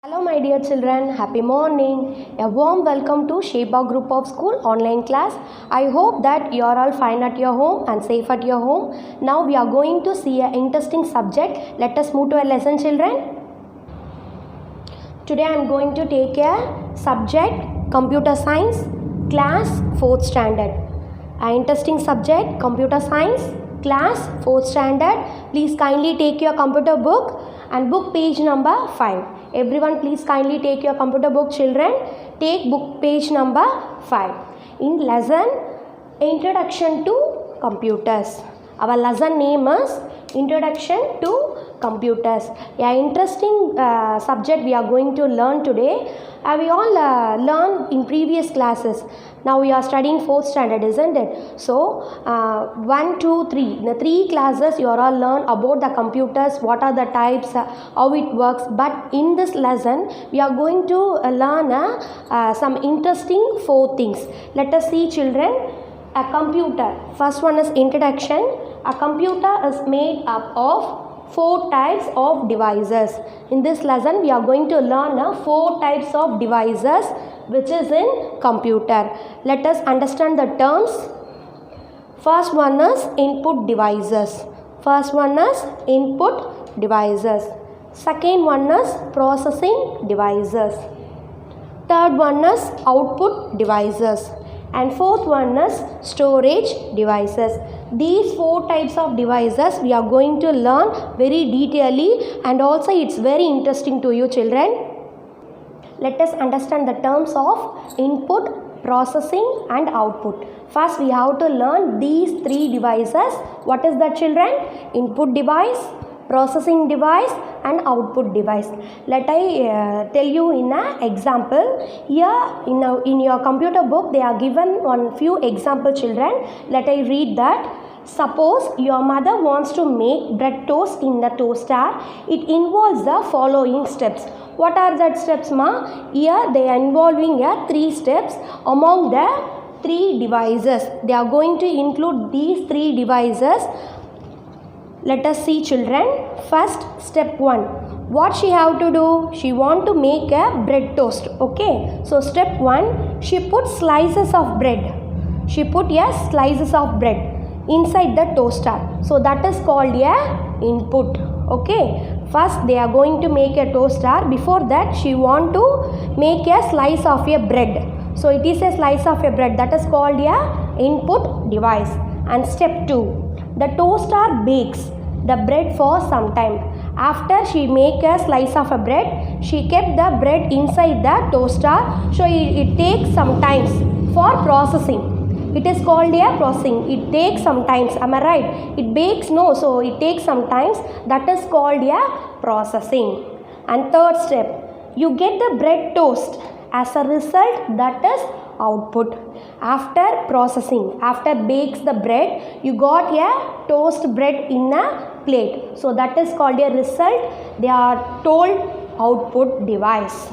Hello my dear children, happy morning. A warm welcome to Sheba Group of School online class. I hope that you are all fine at your home and safe at your home. Now we are going to see an interesting subject. Let us move to a lesson, children. Today I am going to take a subject computer science class 4th standard. An interesting subject computer science class 4th standard. Please kindly take your computer book and book page number 5. Everyone please kindly take your computer book, children. Take book page number 5. In lesson Introduction to Computers. Our lesson name is Introduction to Computers. An interesting subject we are going to learn today. We all learned in previous classes. Now we are studying 4th standard, isn't it? So 1, 2, 3. The 3 classes you are all learn about the computers, what are the types, how it works. But in this lesson we are going to learn some interesting 4 things. Let us see, children. A computer. First one is introduction. A computer is made up of 4 types of devices. In this lesson we are going to learn 4 types of devices which is in computer. Let us understand the terms. First one is input devices. First one is input devices. Second one is processing devices. Third one is output devices. And fourth one is storage devices. These 4 types of devices we are going to learn very detailedly, and also it's very interesting to you, children. Let us understand the terms of input, processing and output. First we have to learn these 3 devices. What is that, children? Input device, processing device and output device. Let I tell you in an example. Here in your computer book they are given one few example, children. Let I read that. Suppose your mother wants to make bread toast in the toaster. It involves the following steps. What are that steps, ma? Here they are involving 3 steps. Among the 3 devices, they are going to include these 3 devices. Let us see, children. First, step 1. What she have to do? She want to make a bread toast. Okay. So step 1, she put slices of bread. She put slices of bread inside the toaster. So that is called a input. Okay. First they are going to make a toaster. Before that she want to make a slice of a bread. So it is a slice of a bread. That is called a input device. And step 2. The toaster bakes the bread for some time. After she make a slice of a bread, she kept the bread inside the toaster. So it takes some time for processing. It is called a processing. It takes some time. Am I right? It bakes, no. So it takes some time. That is called a processing. And third step, you get the bread toast. As a result, that is output. After processing, after bakes the bread, you got a toast bread in a plate. So that is called a result. They are told output device.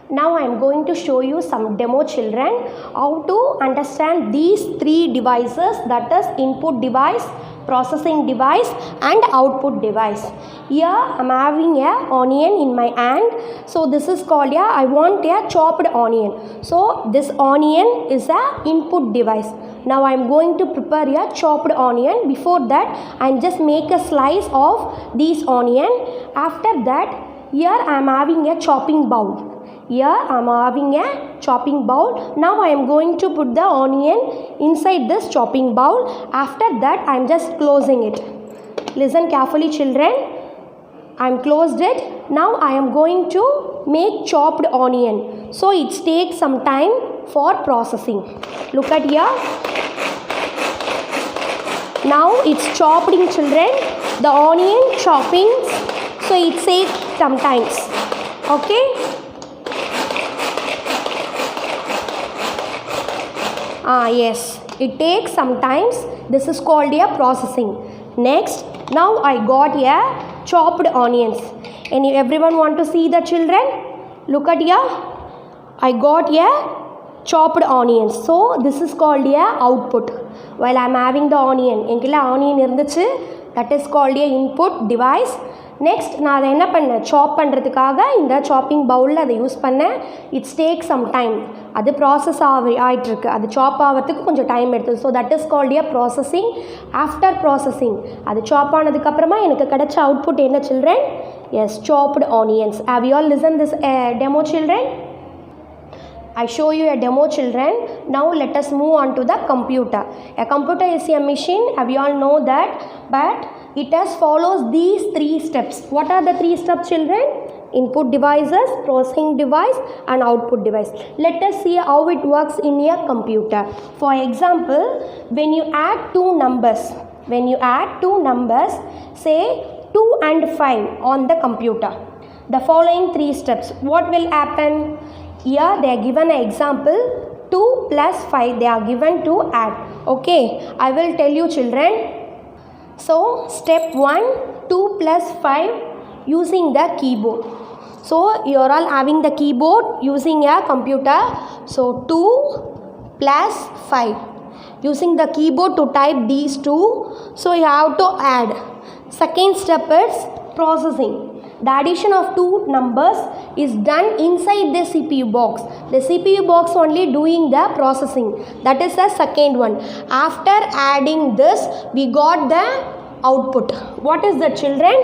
Now I am going to show you some demo, children, how to understand these 3 devices, that is input device, processing device and output device. Here I am having a onion in my hand. So this is called I want a chopped onion. So this onion is a input device. Now I am going to prepare a chopped onion. Before that I am just make a slice of this onion. After that here I am having a chopping bowl. Here I am having a chopping bowl. Now I am going to put the onion inside this chopping bowl. After that I am just closing it. Listen carefully, children. I am closed it. Now I am going to make chopped onion. So it takes some time for processing. Look at here. Now it's chopping, children. The onion chopping. So it takes some time. Okay. Yes, it takes some time. This is called a processing. Next, now I got a chopped onions. And everyone want to see the, children? Look at here. I got a chopped onions. So this is called a output. While I am having the onion, enkilla onion irunduchu, that is called a input device. Next நான் அதை என்ன பண்ணேன், சாப் பண்ணுறதுக்காக இந்த shopping பவுலில் அதை use பண்ணேன். இட்ஸ் டேக் சம் டைம், அது ப்ராசஸ் ஆகிட்டுருக்கு, அது சாப் ஆகிறதுக்கு கொஞ்சம் டைம் எடுத்தது. So that is called A processing. After processing அது சாப் ஆனதுக்கப்புறமா எனக்கு கிடைச்ச அவுட்புட் என்ன சில்ட்ரன்? எஸ், சாப்டு onions. Have you all listen this demo children? I show you a demo children. Now let us move on to the computer. A computer is a machine, we all know that, but it has follows these 3 steps. What are the 3 steps children? Input devices, processing device and output device. Let us see how it works in a computer. For example, when you add two numbers, say 2 and 5 on the computer, the following 3 steps, what will happen? Here they are given an example, 2 plus 5 they are given to add. Okay, I will tell you children. So step 1, 2 plus 5 using the keyboard. So you are all having the keyboard using a computer. So 2 plus 5 using the keyboard to type these two. So you have to add. Second step is processing. The addition of two numbers is done inside the CPU box. The CPU box only doing the processing. That is the second one. After adding this, we got the output. What is the children?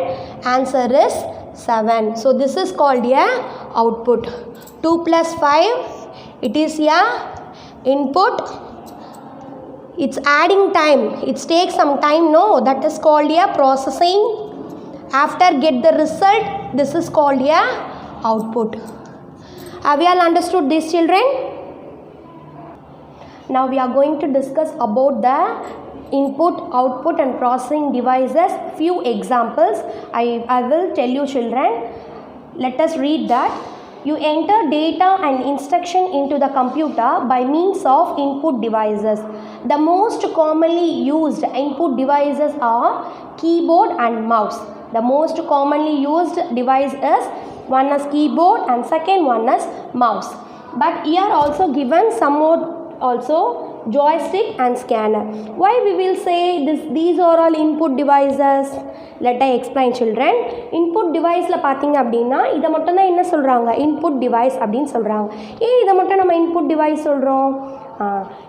Answer is 7. So this is called a output. 2 plus 5, it is a input. It's adding time. It takes some time, no? That is called a processing. After get the result, this is called a output. Have you all understood this children? Now we are going to discuss about the input, output and processing devices. Few examples I will tell you children. Let us read that. You enter data and instruction into the computer by means of input devices. The most commonly used input devices are keyboard and mouse. The most commonly used device is one is keyboard and second one is mouse. But here also given some more also joystick and scanner. Why we will say these are all input devices? Let I explain children. Input device la பாத்தீங்க அப்படினா இத மட்டும் தான் என்ன சொல்றாங்க, input device அப்படினு சொல்றாங்க. ஏன் இத மட்டும் நம்ம input device சொல்றோம்?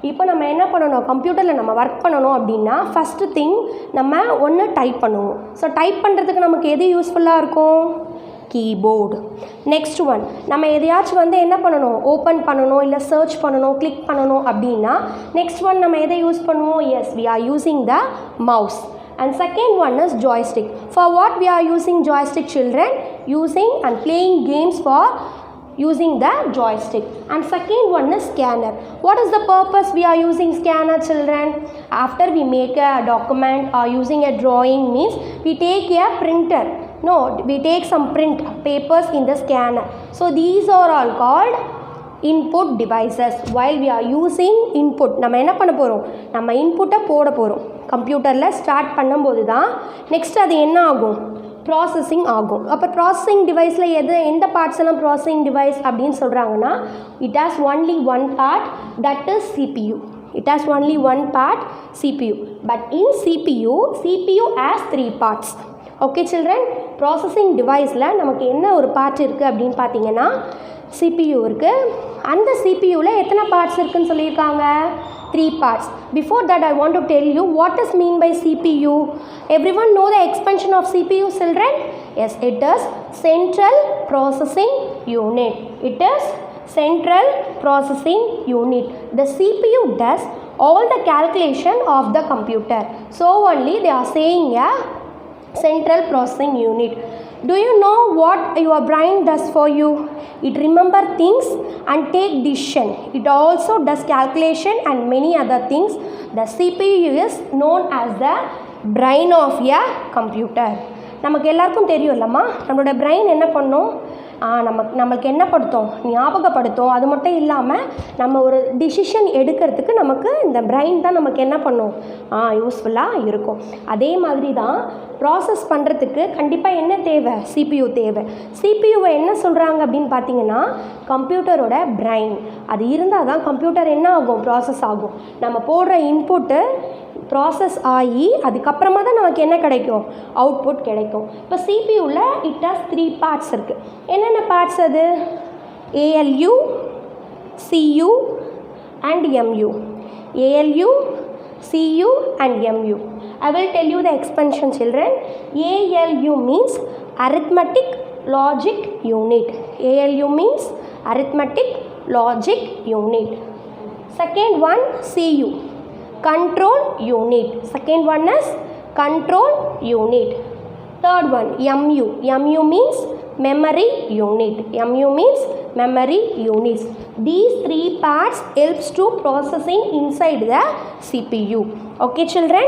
இப்போ நம்ம என்ன பண்ணணும், கம்ப்யூட்டரில் நம்ம ஒர்க் பண்ணணும் அப்படின்னா ஃபஸ்ட்டு திங் நம்ம ஒன்று டைப் பண்ணுவோம். ஸோ டைப் பண்ணுறதுக்கு நமக்கு எது யூஸ்ஃபுல்லாக இருக்கும்? கீபோர்டு. நெக்ஸ்ட் ஒன், நம்ம எதையாச்சும் என்ன பண்ணணும், ஓப்பன் பண்ணணும், இல்லை சர்ச் பண்ணணும், கிளிக் பண்ணணும் அப்படின்னா நெக்ஸ்ட் ஒன் நம்ம எதை யூஸ் பண்ணுவோம்? Yes, we are using the mouse. And second one is joystick. For what we are using joystick children? Using and playing games for using the joystick. And second one is scanner. What is the purpose we are using scanner children? After we make a document or using a drawing means we take a printer. No, we take some print papers in the scanner. So these are all called input devices. While we are using input, நம்ம என்ன பண்ண போகிறோம், நம்ம இன்புட்டை போட போகிறோம். கம்ப்யூட்டரில் start பண்ணும்போது தான் நெக்ஸ்ட் அது என்ன ஆகும், ப்ராசஸிங் ஆகும். அப்போ ப்ராசஸிங் டிவைஸில் எந்த பார்ட்ஸ் எல்லாம் ப்ராசஸிங் டிவைஸ் அப்படின்னு சொல்கிறாங்கன்னா, it has only one part, that is CPU. It has only one part, CPU. But in CPU has 3 parts. Okay children, processing deviceல நமக்கு என்ன ஒரு பார்ட் இருக்குது அப்படின்னு பார்த்தீங்கன்னா CPU இருக்குது. அந்த CPUல எத்தனை பார்ட்ஸ் இருக்குன்னு சொல்லியிருக்காங்க? 3 parts. Before that I want to tell you what is mean by CPU. Everyone know the expansion of CPU children? Yes, it is Central Processing Unit. It is Central Processing Unit. The CPU does all the calculation of the computer. So only they are saying a Central Processing Unit. Do you know what your brain does for you? It remember things and take decision. It also does calculation and many other things. The CPU is known as the brain of a computer. நமக்கு எல்லாருக்கும் தெரியும் இல்லைம்மா, நம்மளோட brain என்ன பண்ணும், நம்மளுக்கு என்ன படுத்தும், ஞாபகப்படுத்தும். அது மட்டும் இல்லாமல் நம்ம ஒரு டிசிஷன் எடுக்கிறதுக்கு நமக்கு இந்த பிரெயின் தான் நமக்கு என்ன பண்ணும், யூஸ்ஃபுல்லாக இருக்கும். அதே மாதிரி தான் ப்ராசஸ் பண்ணுறதுக்கு கண்டிப்பாக என்ன தேவை, CPU தேவை. CPUவை என்ன சொல்கிறாங்க அப்படின்னு பார்த்தீங்கன்னா கம்ப்யூட்டரோட பிரெயின். அது இருந்தால் தான் கம்ப்யூட்டர் என்ன ஆகும், ப்ராசஸ் ஆகும். நம்ம போடுற இன்புட்டு ப்ராசஸ் ஆகி அதுக்கப்புறமா தான் நமக்கு என்ன கிடைக்கும், அவுட்புட் கிடைக்கும். இப்போ சிபியூவில் இட் ஹாஸ் 3 பார்ட்ஸ் இருக்குது. என்னென்ன பார்ட்ஸ் அது? ALU, CU and MU. ALU, CU and MU. I will tell you the expansion, children. ALU means arithmetic logic unit. ALU means arithmetic logic unit. Second one, CU, control unit. Second one is control unit. Third one, MU. MU means memory unit. MU means memory units. These 3 parts helps to processing inside the CPU. Okay children,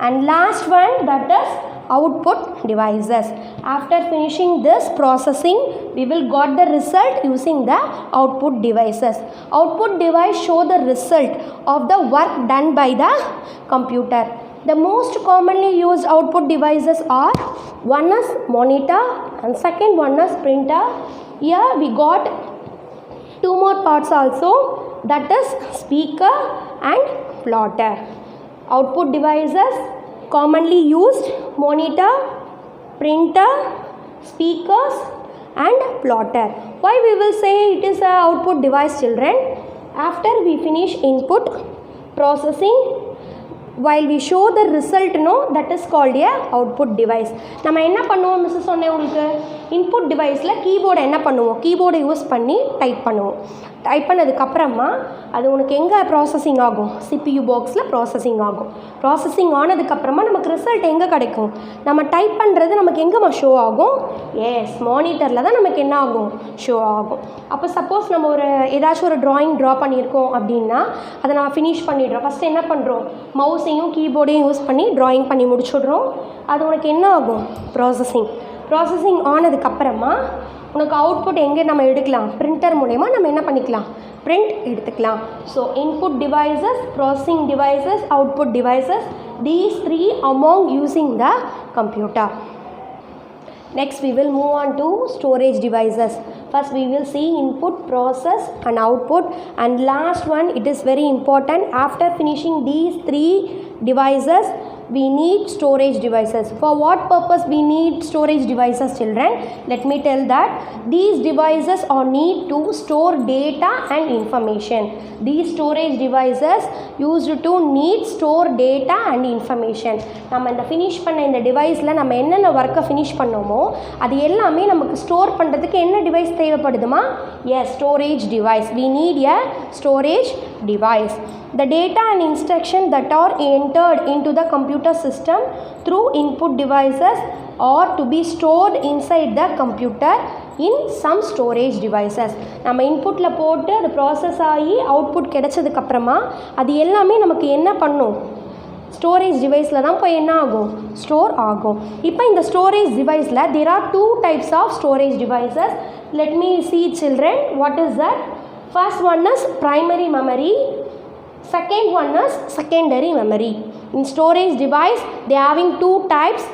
and last one, that is output devices. After finishing this processing, we will got the result using the output devices. Output device show the result of the work done by the computer. The most commonly used output devices are, one is monitor and second one is printer. Here we got 2 more parts also, that is speaker and plotter. Output devices commonly used: monitor, printer, speakers and plotter. Why we will say it is a output device, children? After we finish input processing, while we show the result, that is called a output device. நம்ம என்ன பண்ணுவோம் miss சொன்னேன் உங்களுக்கு, input டிவைஸில் கீபோர்டை என்ன பண்ணுவோம், கீபோர்டை use பண்ணி type பண்ணுவோம். Type பண்ணதுக்கப்புறமா அது உனக்கு எங்கே ப்ராசஸிங் ஆகும், CPU பாக்ஸில் ப்ராசஸிங் ஆகும். ப்ராசஸிங் ஆனதுக்கப்புறமா நமக்கு ரிசல்ட் எங்கே கிடைக்கும், நம்ம டைப் பண்ணுறது நமக்கு எங்கேம்மா ஷோ ஆகும், மானிட்டரில் தான் நமக்கு என்ன ஆகும், ஷோ ஆகும். அப்போ சப்போஸ் நம்ம ஏதாச்சும் ஒரு ட்ராயிங் ட்ரா பண்ணியிருக்கோம் அப்படின்னா அதை நம்ம ஃபினிஷ் பண்ணிடுறோம். ஃபஸ்ட்டு என்ன பண்ணுறோம், மவுஸையும் கீபோர்டையும் யூஸ் பண்ணி ட்ராயிங் பண்ணி முடிச்சுடுறோம். அது உனக்கு என்ன ஆகும், ப்ராசஸிங் ஆனதுக்கப்புறமா உனக்கு அவுட்புட் எங்கே நம்ம எடுக்கலாம், பிரிண்டர் மூலமா நம்ம என்ன பண்ணிக்கலாம், பிரிண்ட் எடுத்துக்கலாம். So input devices, processing devices, output devices, these 3 among using the computer. Next we will move on to storage devices. First we will see input, process and output, and last one, it is very important, after finishing these 3 devices we need storage devices. For what purpose we need storage devices, children? Let me tell that these devices are need to store data and information. These storage devices used to need store data and information. நம்ம இந்த finish பண்ண இந்த டிவைஸில் நம்ம என்னென்ன ஒர்க்கை finish பண்ணோமோ அது எல்லாமே நமக்கு ஸ்டோர் பண்ணுறதுக்கு என்ன டிவைஸ் தேவைப்படுதுமா, storage device. we need a storage device. The data and instruction that are entered into the computer system through input devices are to be stored inside the computer in some storage devices. நம்ம இன்புட்டில் போட்டு அது process ஆகி output கிடைச்சதுக்கப்புறமா அது எல்லாமே நமக்கு என்ன பண்ணும், ஸ்டோரேஜ் டிவைஸில் தான் போய் என்ன ஆகும், ஸ்டோர் ஆகும். இப்போ இந்த storage டிவைஸில் there are 2 types of storage devices. Let me see children, what is that? First one is primary memory, second one is secondary memory. In storage device they having 2 types.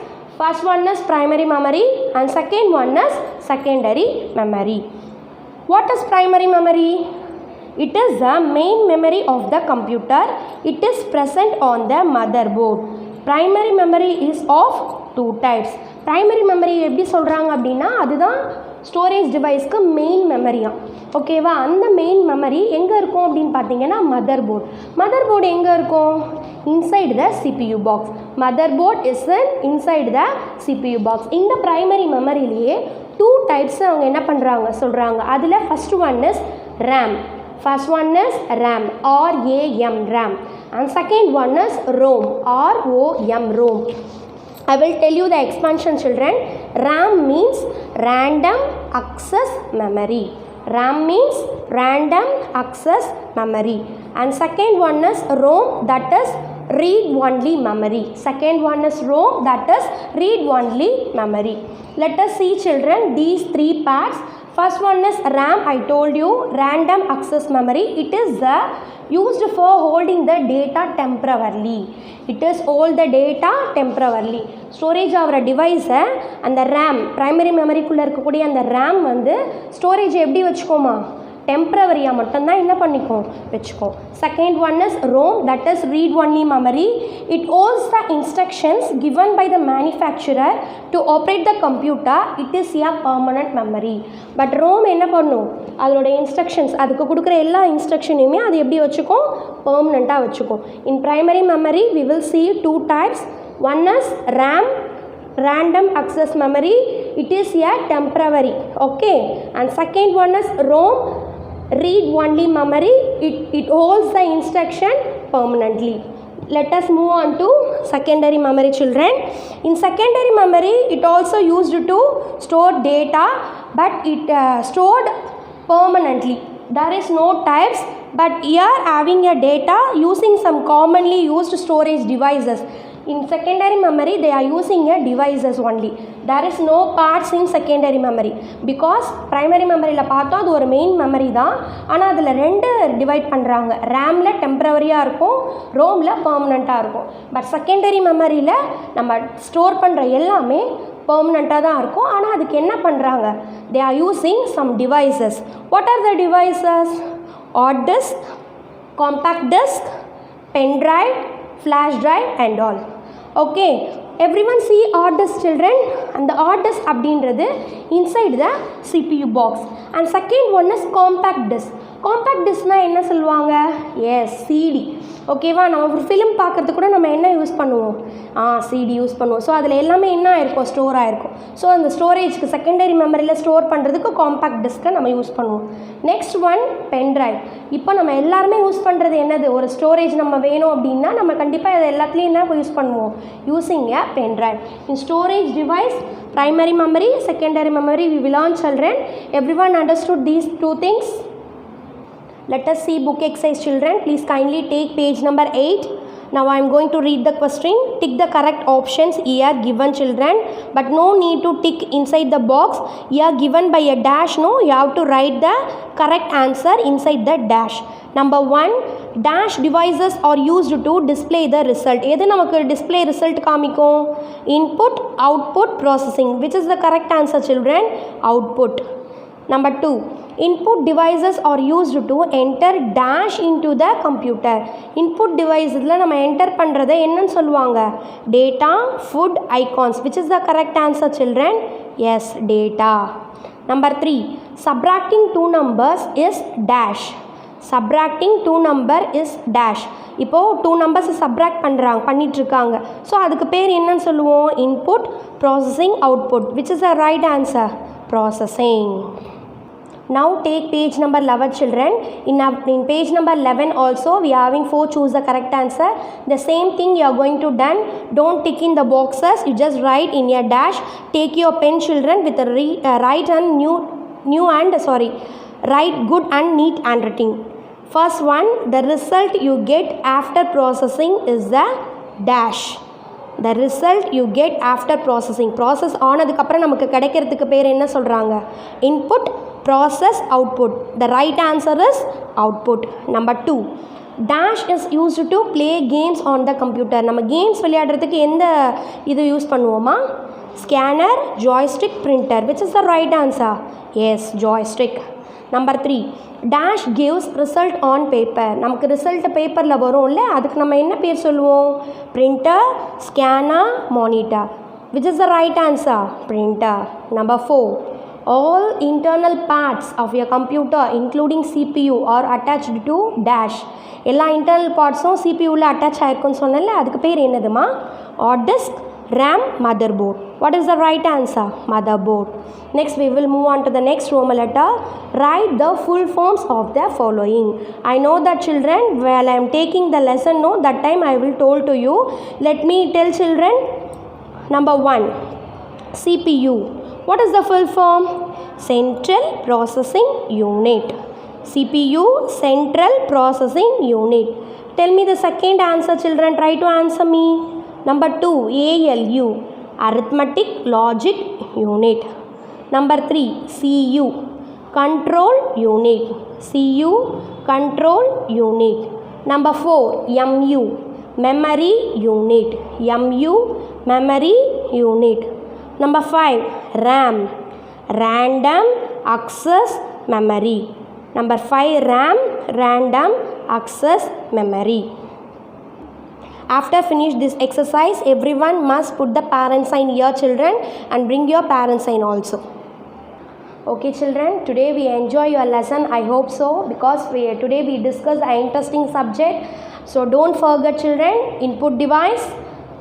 First one is primary memory and second one is secondary memory. What is primary memory? It is the main memory of the computer. It is present on the motherboard. Primary memory is of 2 types. Primary memory எப்படி சொல்கிறாங்க அப்படின்னா அதுதான் storage டிவைஸ்க்கு main மெமரியா. ஓகேவா, அந்த main memory எங்கே இருக்கும் அப்படின்னு பார்த்தீங்கன்னா மதர்போர்டு எங்கே இருக்கும், inside the CPU box. Motherboard is inside the CPU box. இந்த ப்ரைமரி மெமரியிலேயே 2 types அவங்க என்ன பண்ணுறாங்க சொல்கிறாங்க. அதில் first one is RAM. First one is RAM, RAM, RAM, and second one is ROM, ROM. I will tell you the expansion, children. RAM means random access memory. RAM means random access memory, and second one is ROM, that is read only memory. Second one is ROM, that is read only memory. Let us see, children, these 3 parts. First one is RAM. I told you, random access memory. It is used for holding the data temporarily. It is hold the data temporarily. Storage ஆகிற டிவைஸை அந்த RAM, primary memory குள்ளே இருக்கக்கூடிய அந்த RAM வந்து storage எப்படி வச்சுக்கோமா, டெம்ப்ரவரியாக மட்டும்தான் என்ன பண்ணிக்கும் வச்சுக்கும். Second one is ROM, that is read only memory. It holds the instructions given by the manufacturer to operate the computer. It is a permanent memory. But ROM என்ன பண்ணும், அதோட இன்ஸ்ட்ரக்ஷன்ஸ், அதுக்கு கொடுக்குற எல்லா இன்ஸ்ட்ரக்ஷனையுமே அது எப்படி வச்சுக்கும், பெர்மனண்ட்டாக வச்சுக்கும். In primary memory we will see two types. One is RAM, random access memory. It is a temporary, okay. And second one is ROM, read only memory. It holds the instruction permanently. Let us move on to secondary memory, children. In secondary memory it also used to store data, but it stored permanently. There is no types, but here having a data using some commonly used storage devices. In secondary memory they are using a devices only. There is no parts in secondary memory because primary memoryல பார்த்தா அது ஒரு main memory தான். ஆனால் அதில் ரெண்டு divide பண்ணுறாங்க. ரேமில் டெம்ப்ரவரியாக இருக்கும், ரோமில் பர்மனண்ட்டாக இருக்கும். பட் செகண்டரி மெமரியில் நம்ம ஸ்டோர் பண்ணுற எல்லாமே பெர்மனண்ட்டாக தான் இருக்கும். ஆனால் அதுக்கு என்ன பண்ணுறாங்க, they are using some devices. What are the devices? Hard disk, compact disk, pen drive, flash drive and all. Okay, everyone see hard disk, children. And the hard disk அப்படின்றது inside the CPU box. And second one is compact disk. Compact டிஸ்க்னால் என்ன சொல்லுவாங்க, S CD. ஓகேவா, நம்ம ஒரு film பார்க்குறதுக்கு கூட நம்ம என்ன யூஸ் பண்ணுவோம், சிடி யூஸ் பண்ணுவோம். ஸோ அதில் எல்லாமே என்ன ஆயிருக்கும், ஸ்டோர் ஆகிருக்கும். ஸோ அந்த ஸ்டோரேஜ்க்கு செகண்டரி மெமரியில் ஸ்டோர் பண்ணுறதுக்கு காம்பேக்ட் டிஸ்க்கை நம்ம யூஸ் பண்ணுவோம். Next one pen drive. இப்போ நம்ம எல்லாருமே யூஸ் பண்ணுறது என்னது, ஒரு ஸ்டோரேஜ் நம்ம வேணும் அப்படின்னா நம்ம கண்டிப்பாக அது எல்லாத்துலேயும் என்ன யூஸ் பண்ணுவோம், using a pen drive. In storage device, primary memory, secondary memory, we will learn, children. Everyone understood these two things? Let us see book exercise, children. Please kindly take page number 8. Now I am going to read the question. Tick the correct options here given, children, but no need to tick inside the box. Here given by a dash, no, you have to write the correct answer inside the dash. Number 1, dash devices are used to display the result. எது நமக்கு display result காமிக்கும், input, output, processing. Which is the correct answer, children? Output. Number 2, input devices are used to enter dash into the computer. Input devices நம்ம enter பண்ணுறதை என்னன்னு சொல்லுவாங்க, data, food, icons. Which is the correct answer, children? Yes, data. Number 3, subtracting two numbers is dash. Subtracting two number is dash. இப்போது two நம்பர்ஸை subtract பண்ணிகிட்ருக்காங்க. So அதுக்கு பேர் என்னன்னு சொல்லுவோம், input, processing, output. Which is the right answer, processing. Now take page number 11, children. In page number 11 also we are having 4 choose the correct answer. The same thing you are going to done. Don't tick in the boxes, you just write in your dash. Take your pen, children, with a write and write good and neat handwriting. First one, the result you get after processing is the dash. The result you get after processing. Process ஆனதுக்கப்புறம் நமக்கு கிடைக்கிறதுக்கு பேர் என்ன சொல்கிறாங்க, input, process, output. The right answer is output. Number 2, dash is used to play games on the computer. நம்ம games விளையாடுறதுக்கு எந்த இது யூஸ் பண்ணுவோமா, scanner, joystick, printer. Which is the right answer? Yes, joystick. Number 3, dash gives result on paper. நமக்கு result பேப்பரில் வரும்ல, அதுக்கு நம்ம என்ன பேர் சொல்லுவோம், printer, scanner, monitor. Which is the right answer? Printer. Number 4, all internal parts of your computer including CPU are attached to dash. எல்லா internal பார்ட்ஸும் சிபியூவில் அட்டாச் ஆகிருக்குன்னு சொன்னல, அதுக்கு பேர் என்னதுமா, hard disk, RAM, motherboard. What is the right answer? Motherboard. Next we will move on to the next Roman letter. Write the full forms of the following. I know that, children, while I am taking the lesson note, that time I will told to you. Let me tell, children. Number 1, CPU. What is the full form? Central Processing Unit. CPU, Central Processing Unit. Tell me the second answer, children. Try to answer me. Number 2, ALU, Arithmetic Logic Unit. Number 3, CU, Control Unit. CU, Control Unit. Number 4, MU, Memory Unit. MU, Memory Unit. Number 5, RAM, Random Access Memory. Number 5, RAM, random access memory. After finish this exercise, everyone must put the parent sign here, children, and bring your parent sign also. Okay children, today we enjoy your lesson. I hope so, because today we discussed an interesting subject. So don't forget children, input device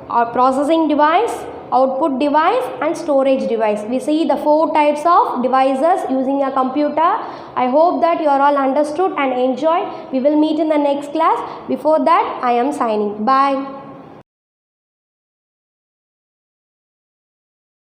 or processing device, output device and storage device. We see the 4 types of devices using a computer. I hope that you are all understood and enjoyed. We will meet in the next class. Before that, I am signing. Bye.